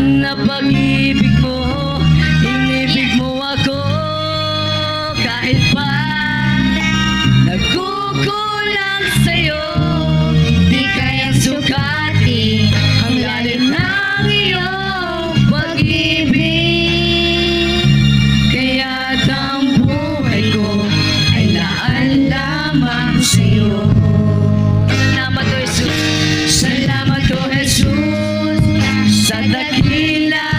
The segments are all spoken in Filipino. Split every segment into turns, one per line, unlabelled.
na pag-ibig mo, inibig mo ako kahit pa nagkukulang sa'yo. Di kaya sukati ang lalim ng iyong pag-ibig. Kaya't ang buhay ko ay laan lamang sa'yo. Salamat o Jesus, salamat o Jesus, sa dakila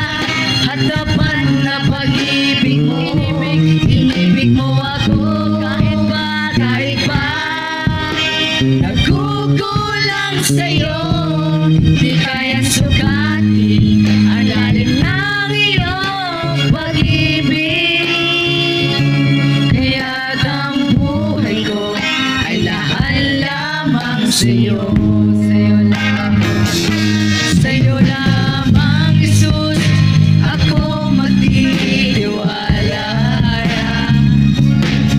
at tapat na pag-ibig mo. Inibig mo ako kahit pa nagkukulang sa'yo. Di kaya sukati ang lalim ng iyong pag-ibig. Kaya't ang buhay ko ay lahat lamang sa'yo. Sa'yo lamang, sa'yo lamang Jesus, ako magtitiwala.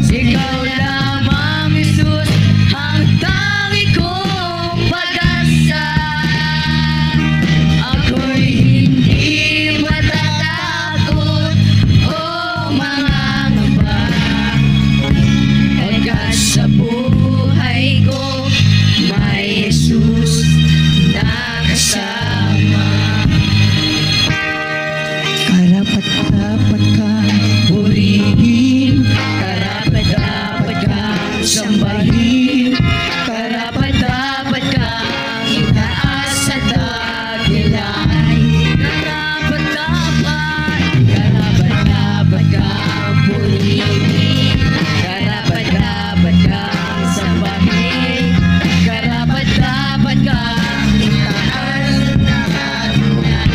Ikaw lamang Jesus, ang tangi kong pag-asa. Ako'y hindi matatakot o mangangamba, pagkat sa buhay ko may Jesus na kasama. Karapat-dapat kang purihin, karapat-dapat kang sambahin, karapat-dapat kang itaas sa dakilain. Karapat-dapat kang purihin, karapat-dapat kang sambahin, karapat-dapat kang itaas sa dakilain.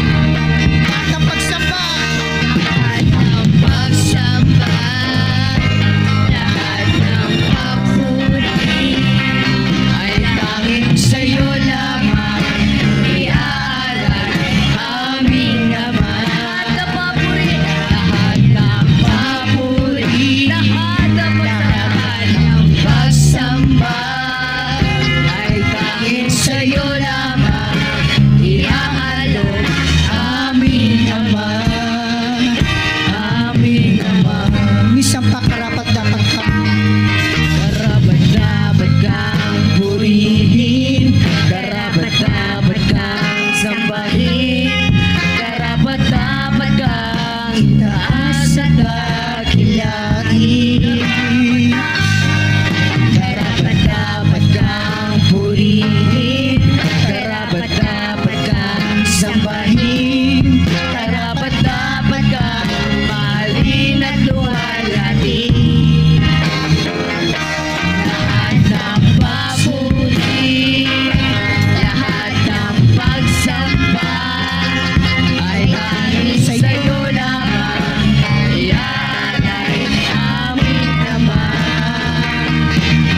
Ang pagsamba, lahat ng pagsamba, lahat ng papuri ay tanging sa'yo lamang iaalay aming Ama. Lahat ng papuri, lahat ng papuri, lahat ng pagsamba ay tanging sa'yo lamang iaalay aming Ama. Aming Ama.
Isang pakarapat-dapat kang
Karapat-dapat kang purihin, karapat-dapat kang sambahin, karapat-dapat kang itaas sa dakilain. Karapat-dapat kang purihin, karapat-dapat kang sambahin, karapat-dapat kang mahalin at luwalhatin. Lahat ng papuri, lahat ng pagsamba ay tanging sa'yo lamang iaalay aming Ama.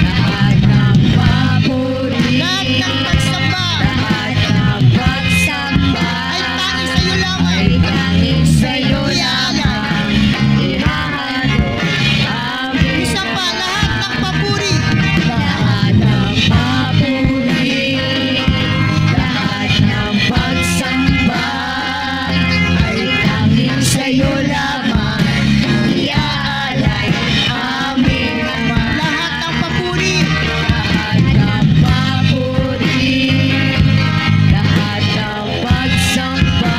Lahat ng papuri,
lahat ng pagsamba
lahat ng pagsamba
ay tanging sa'yo
ay
lamang.
tanging sa'yo lamang ihahandog aming
Isang pa, lahat ng papuri,
lahat ng papuri, lahat ng pagsamba ay tanging sa'yo lamang iaalay aming Ama.
lahat ng papuri,
Lahat ng papuri, lahat ng pagsamba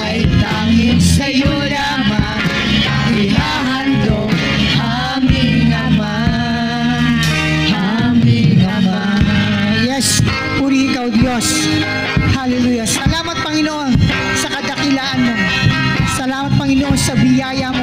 ay tanging sa'yo lamang ihahandog aming Ama. Aming Ama.
yes, puri ikaw Diyos. Hallelujah. Salamat Panginoon sa kadakilaan mo. Salamat Panginoon sa biyaya mo